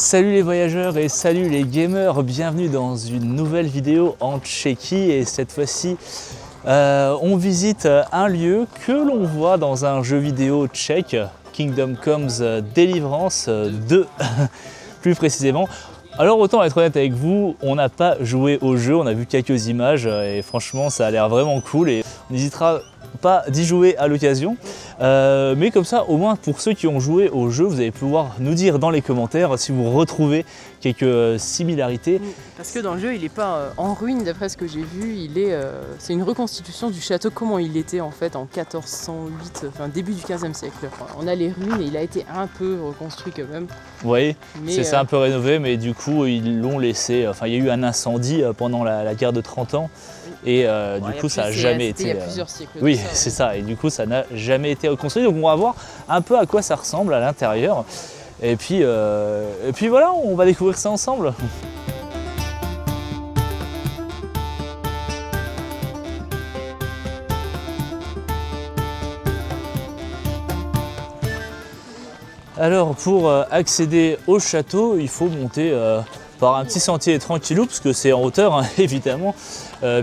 Salut les voyageurs et salut les gamers, bienvenue dans une nouvelle vidéo en Tchéquie et cette fois-ci on visite un lieu que l'on voit dans un jeu vidéo tchèque, Kingdom Come Deliverance 2 plus précisément. Alors autant être honnête avec vous, on n'a pas joué au jeu, on a vu quelques images et franchement ça a l'air vraiment cool et on n'hésitera pas d'y jouer à l'occasion. Mais comme ça, au moins pour ceux qui ont joué au jeu, vous allez pouvoir nous dire dans les commentaires si vous retrouvez quelques similarités. Parce que dans le jeu, il n'est pas en ruine d'après ce que j'ai vu, c'est une reconstitution du château, comment il était en fait en 1408, enfin début du 15e siècle. On a les ruines et il a été un peu reconstruit quand même. Oui, c'est un peu rénové, mais du coup ils l'ont laissé, enfin il y a eu un incendie pendant la guerre de 30 ans et du coup ça n'a jamais été... Il y a plusieurs siècles. Oui, c'est ça, et du coup ça n'a jamais été reconstruit, donc on va voir un peu à quoi ça ressemble à l'intérieur. Et puis voilà, on va découvrir ça ensemble. Alors pour accéder au château, il faut monter par un petit sentier tranquillou, parce que c'est en hauteur hein, évidemment,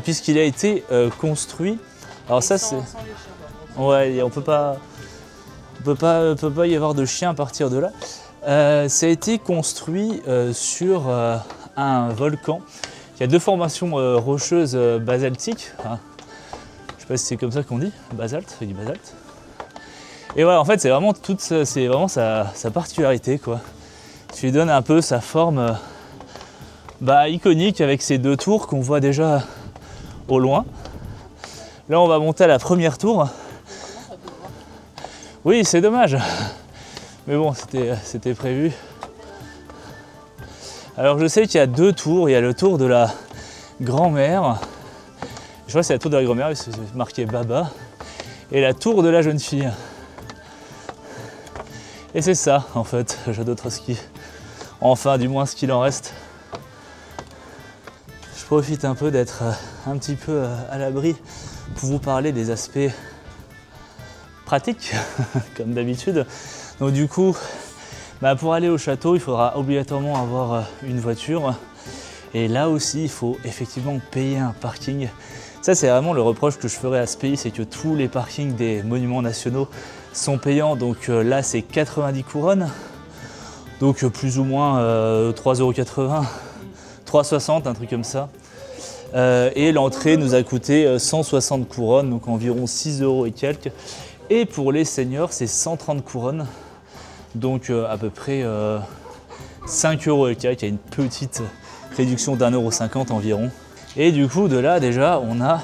puisqu'il a été construit. Alors ça c'est... Ouais, on peut pas y avoir de chien à partir de là. Ça a été construit sur un volcan. Il y a deux formations rocheuses basaltiques. Hein. Je ne sais pas si c'est comme ça qu'on dit, basalte, du basalte. Et voilà, en fait, c'est vraiment sa particularité, quoi. Tu lui donnes un peu sa forme iconique avec ces deux tours qu'on voit déjà au loin. Là, on va monter à la première tour. Oui, c'est dommage. Mais bon, c'était prévu. Alors je sais qu'il y a deux tours, il y a le tour de la grand-mère, je crois que c'est la tour de la grand-mère, c'est marqué Baba, et la tour de la jeune fille. Et c'est ça en fait, Jadotrovski. Enfin, du moins ce qu'il en reste. Je profite un peu d'être un petit peu à l'abri pour vous parler des aspects pratiques, comme d'habitude. Donc du coup, pour aller au château, il faudra obligatoirement avoir une voiture. Et là aussi, il faut effectivement payer un parking. Ça, c'est vraiment le reproche que je ferai à ce pays, c'est que tous les parkings des monuments nationaux sont payants. Donc là, c'est 90 couronnes. Donc plus ou moins 3,80 €, 3,60 €, un truc comme ça. Et l'entrée nous a coûté 160 couronnes, donc environ 6 € et quelques. Et pour les seniors, c'est 130 couronnes. Donc à peu près 5 € et quelques, il y a une petite réduction d'1,50 € environ. Et du coup de là déjà on a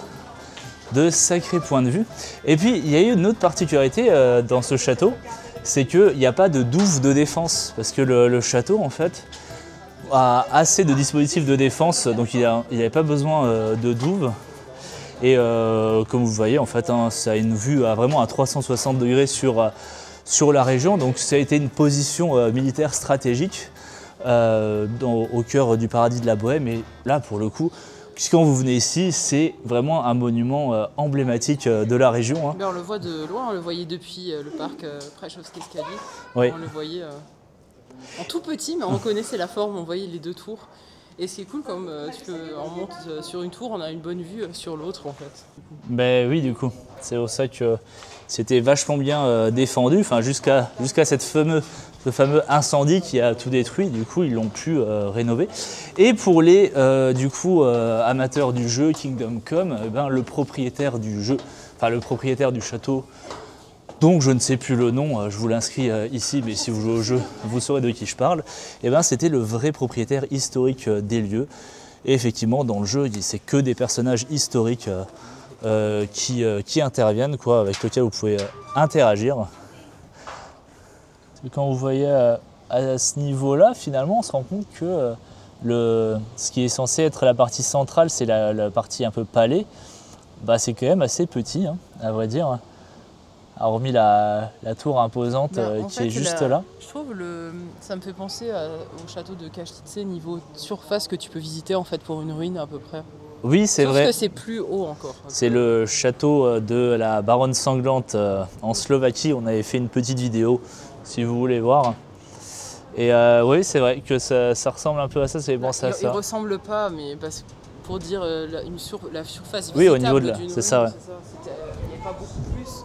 de sacrés points de vue. Et puis il y a eu une autre particularité dans ce château, c'est qu'il n'y a pas de douve de défense, parce que le château en fait a assez de dispositifs de défense, donc il n'avait pas besoin de douve. Et comme vous voyez en fait hein, ça a une vue vraiment à 360 degrés sur la région, donc ça a été une position militaire stratégique au cœur du paradis de la Bohème. Et là pour le coup, quand vous venez ici, c'est vraiment un monument emblématique de la région. Hein. On le voit de loin, on le voyait depuis le parc Prešovský. Oui. On le voyait en tout petit, mais on reconnaissait la forme, on voyait les deux tours. Et c'est cool, comme on monte sur une tour, on a une bonne vue sur l'autre en fait. Ben oui, du coup, c'est pour ça que c'était vachement bien défendu, enfin jusqu'à ce fameux incendie qui a tout détruit. Du coup, ils l'ont pu rénover. Et pour les amateurs du jeu Kingdom Come, le propriétaire du jeu, enfin le propriétaire du château, donc je ne sais plus le nom, je vous l'inscris ici, mais si vous jouez au jeu, vous saurez de qui je parle. Et c'était le vrai propriétaire historique des lieux. Et effectivement, dans le jeu, c'est que des personnages historiques qui interviennent, quoi, avec lesquels vous pouvez interagir. Et quand vous voyez à ce niveau-là, finalement, on se rend compte que ce qui est censé être la partie centrale, c'est la partie un peu palais. C'est quand même assez petit, hein, à vrai dire. Hormis la tour imposante qui est juste là. Je trouve ça me fait penser au château de Kastitse niveau surface que tu peux visiter en fait pour une ruine à peu près. Oui, c'est vrai. Sauf que c'est plus haut encore. C'est le château de la Baronne Sanglante en Slovaquie. On avait fait une petite vidéo si vous voulez voir. Et oui, c'est vrai que ça ressemble un peu à ça, ça fait penser à ça. Il ressemble pas, mais pour dire la surface visitable. Oui, au niveau de là, c'est ça, ouais. Il n'y a pas beaucoup plus.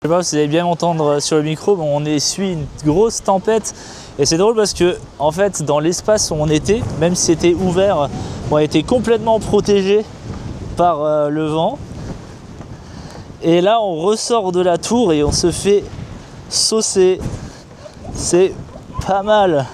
Je sais pas si vous allez bien m'entendre sur le micro, mais on essuie une grosse tempête. Et c'est drôle parce que, en fait, dans l'espace où on était, même si c'était ouvert, on était complètement protégé par le vent. Et là, on ressort de la tour et on se fait saucer. C'est pas mal.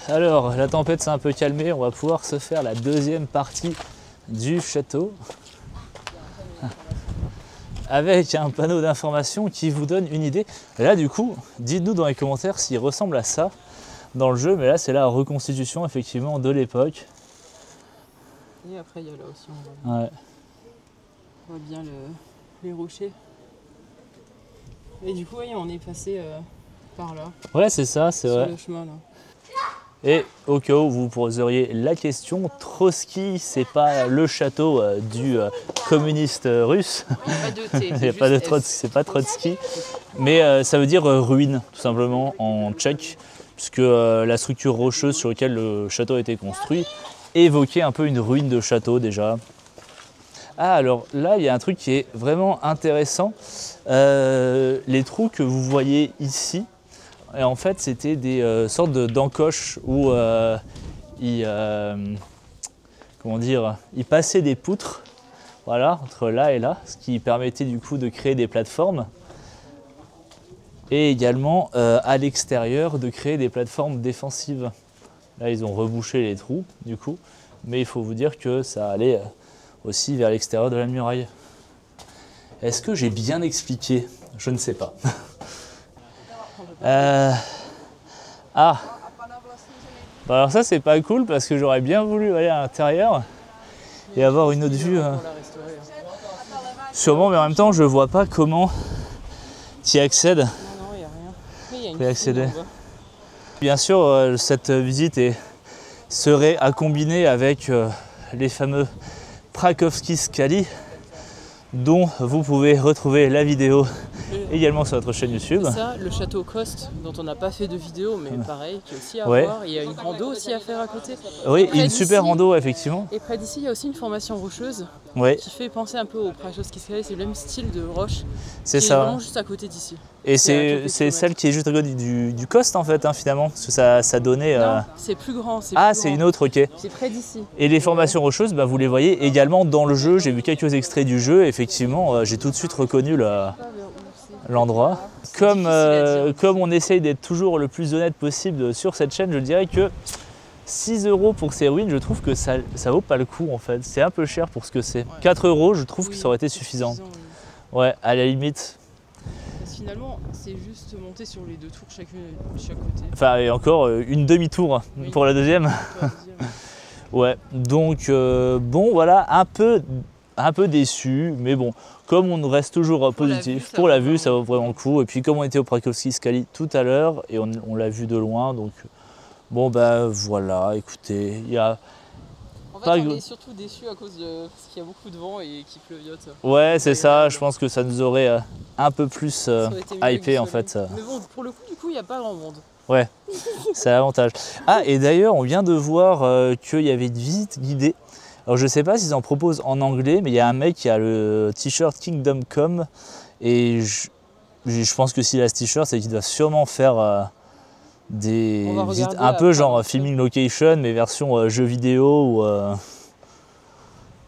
Alors, la tempête s'est un peu calmée, on va pouvoir se faire la deuxième partie du château avec un panneau d'information qui vous donne une idée. Et là, du coup, dites-nous dans les commentaires s'il ressemble à ça dans le jeu, mais là, c'est la reconstitution effectivement de l'époque. Et après, il y a là aussi, on voit bien les rochers. Et du coup, oui, on est passé par là. Ouais, c'est ça, c'est vrai. Sur le chemin, là. Et au cas où vous poseriez la question, Trotsky, c'est pas le château du communiste russe. Il n'y a pas de T. Il n'y a pas de Trotsky, c'est pas Trotsky. Mais ça veut dire ruine, tout simplement, en tchèque, puisque la structure rocheuse sur laquelle le château a été construit évoquait un peu une ruine de château déjà. Ah, alors là, il y a un truc qui est vraiment intéressant. Les trous que vous voyez ici, et en fait, c'était des sortes d'encoches où ils passaient des poutres, voilà, entre là et là, ce qui permettait du coup de créer des plateformes. Et également à l'extérieur de créer des plateformes défensives. Là, ils ont rebouché les trous, du coup, mais il faut vous dire que ça allait aussi vers l'extérieur de la muraille. Est-ce que j'ai bien expliqué? Je ne sais pas. Ah, bon, alors ça c'est pas cool parce que j'aurais bien voulu aller à l'intérieur et avoir une autre vue. Sûrement, mais en même temps je vois pas comment tu y accèdes. Non, il n'y a rien. Mais il y a une Accéder. Bien sûr, cette visite serait à combiner avec les fameux Prakowski Skali, dont vous pouvez retrouver la vidéo également sur notre chaîne YouTube. Ça, le château Coste, dont on n'a pas fait de vidéo, mais pareil, qui est aussi à voir. Il y a une rando aussi à faire à côté. Oui, une super rando, effectivement. Et près d'ici, il y a aussi une formation rocheuse qui fait penser un peu au Prakowski Skali. C'est le même style de roche. C'est ça. Vraiment juste à côté d'ici. Et c'est celle qui est juste à côté du Coste, en fait, hein, finalement. Parce que ça donnait. Non, c'est plus grand. C'est une autre, ok. C'est près d'ici. Et les formations rocheuses, bah, vous les voyez également dans le jeu. J'ai vu quelques extraits du jeu. Effectivement, j'ai tout de suite reconnu l'endroit. Comme on essaye d'être toujours le plus honnête possible sur cette chaîne, je dirais que 6 € pour ces ruines, je trouve que ça vaut pas le coup en fait. C'est un peu cher pour ce que c'est. 4 €, je trouve que ça aurait été suffisant. Ouais, à la limite. Parce que finalement, c'est juste monter sur les deux tours chaque côté. Enfin, et encore une demi-tour pour la deuxième. Ouais, donc bon, voilà, un peu déçu, mais bon, comme on reste toujours positif, pour la vue, ça vaut vraiment le coup. Et puis comme on était au Prakowski Skali tout à l'heure, et on l'a vu de loin, donc bon bah voilà, écoutez, il y a... En fait, on est surtout déçu à cause parce qu'il y a beaucoup de vent et qu'il pleuviote. Ouais, c'est ça, je pense que ça nous aurait un peu plus hypé en fait. Mais bon, pour le coup, du coup, il n'y a pas grand monde. Ouais, c'est l'avantage. Ah, et d'ailleurs, on vient de voir qu'il y avait une visite guidée. Alors, je ne sais pas s'ils en proposent en anglais, mais il y a un mec qui a le t-shirt Kingdom Come. Et je pense que s'il a ce t-shirt, c'est qu'il doit sûrement faire des visites un peu genre filming location, mais version jeu vidéo. Ou,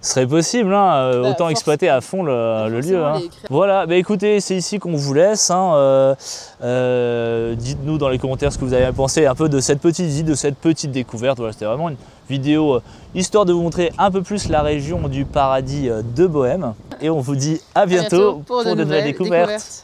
ce serait possible, hein, autant exploiter à fond le lieu. Hein. Voilà, bah écoutez, c'est ici qu'on vous laisse. Hein, dites-nous dans les commentaires ce que vous avez pensé un peu de cette petite visite, de cette petite découverte. Voilà, c'était vraiment une vidéo histoire de vous montrer un peu plus la région du paradis de Bohême. Et on vous dit à bientôt pour de nouvelles découvertes.